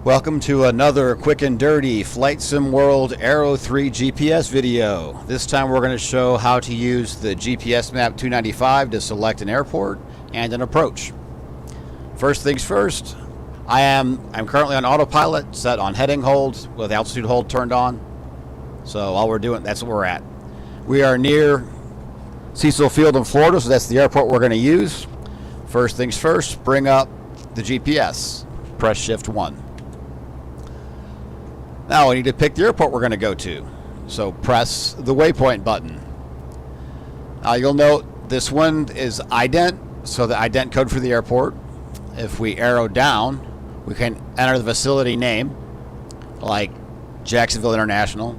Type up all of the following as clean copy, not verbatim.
Welcome to another quick and dirty Flight Sim World Aero 3 GPS video. This time we're going to show how to use the GPSMAP 295 to select an airport and an approach. First things first, I'm currently on autopilot, set on heading hold with altitude hold turned on. So all we're doing, that's what we're at. We are near Cecil Field in Florida, so that's the airport we're going to use. First things first, bring up the GPS. Press Shift 1. Now we need to pick the airport we're going to go to. So press the waypoint button. Now you'll note this one is ident, so the ident code for the airport. If we arrow down, we can enter the facility name, like Jacksonville International.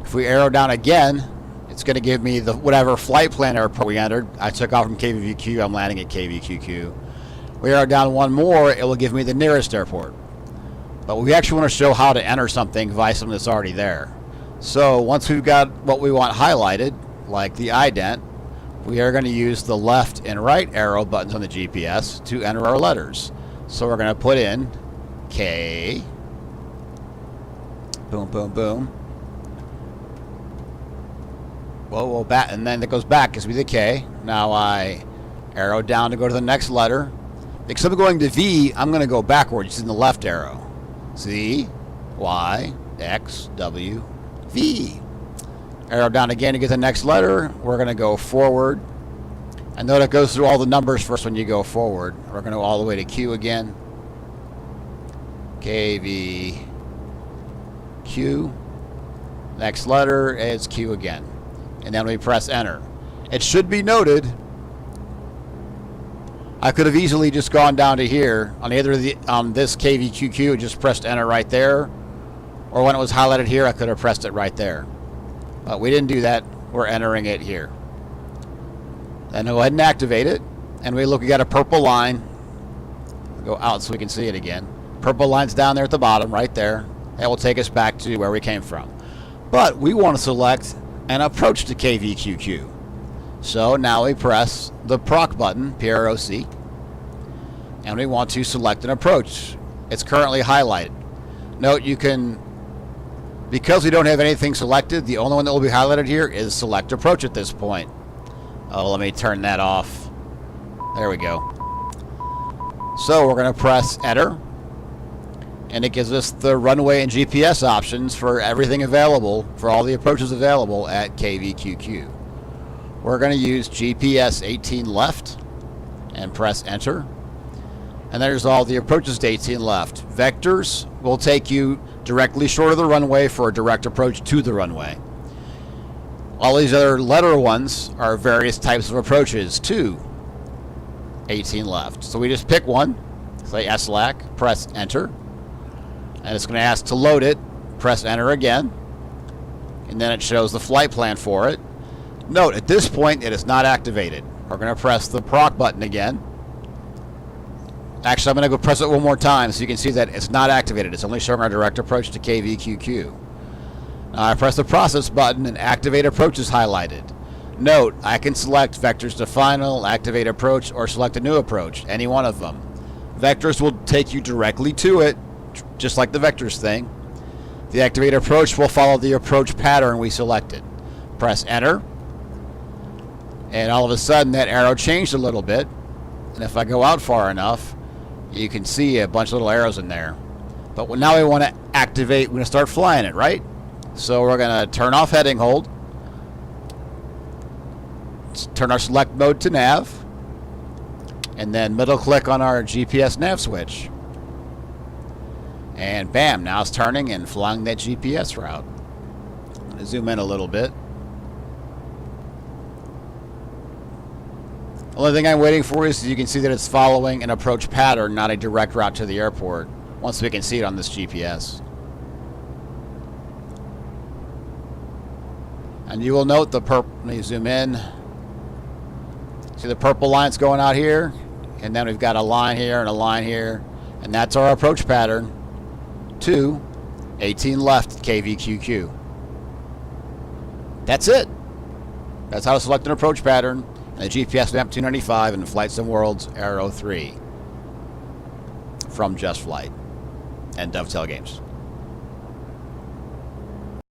If we arrow down again, it's going to give me the whatever flight plan airport we entered. I took off from KVQQ, I'm landing at KVQQ. We arrow down one more, it will give me the nearest airport. But we actually want to show how to enter something via something that's already there. So once we've got what we want highlighted, like the ident, we are going to use the left and right arrow buttons on the GPS to enter our letters. So we're going to put in K, boom, boom, boom. Whoa, back, and then it goes back, gives me the K. Now I arrow down to go to the next letter. Because I'm going to V, I'm going to go backwards using the left arrow. Z, Y, X, W, V. Arrow down again to get the next letter. We're going to go forward. And note it goes through all the numbers first when you go forward. We're going to go all the way to Q again. K, V, Q. Next letter is Q again. And then we press enter. It should be noted, I could have easily just gone down to here on either this KVQQ and just pressed enter right there, or when it was highlighted here I could have pressed it right there. But we didn't do that. We're entering it here. Then go ahead and activate it, and we got a purple line. Go out so we can see it again. Purple line's down there at the bottom right there. That will take us back to where we came from. But we want to select an approach to KVQQ. So now we press the proc button, PROC, and we want to select an approach. It's currently highlighted. Note you can, because we don't have anything selected, the only one that will be highlighted here is select approach at this point. Oh, let me turn that off. There we go. So we're going to press enter, and it gives us the runway and GPS options for everything available, for all the approaches available at KVQQ. We're going to use GPS 18 left and press enter. And there's all the approaches to 18 left. Vectors will take you directly short of the runway for a direct approach to the runway. All these other letter ones are various types of approaches to 18 left. So we just pick one, say SLAC, press enter. And it's going to ask to load it, press enter again. And then it shows the flight plan for it. Note, at this point, it is not activated. We're going to press the proc button again. Actually, I'm going to go press it one more time so you can see that it's not activated. It's only showing our direct approach to KVQQ. Now I press the process button and activate approach is highlighted. Note, I can select vectors to final, activate approach, or select a new approach, any one of them. Vectors will take you directly to it, just like the vectors thing. The activate approach will follow the approach pattern we selected. Press enter. And all of a sudden that arrow changed a little bit. And if I go out far enough, you can see a bunch of little arrows in there. But now we want to activate, we're going to start flying it, right? So we're going to turn off heading hold. Turn our select mode to nav. And then middle click on our GPS nav switch. And bam, now it's turning and flying that GPS route. I'm going to zoom in a little bit. The only thing I'm waiting for is you can see that it's following an approach pattern, not a direct route to the airport, once we can see it on this GPS. And you will note the purple, let me zoom in. See the purple lines going out here? And then we've got a line here and a line here. And that's our approach pattern to 18 left KVQQ. That's it. That's how to select an approach pattern. The GPSMAP 295 and Flight Sim World's Aero 3 from Just Flight. and Dovetail Games.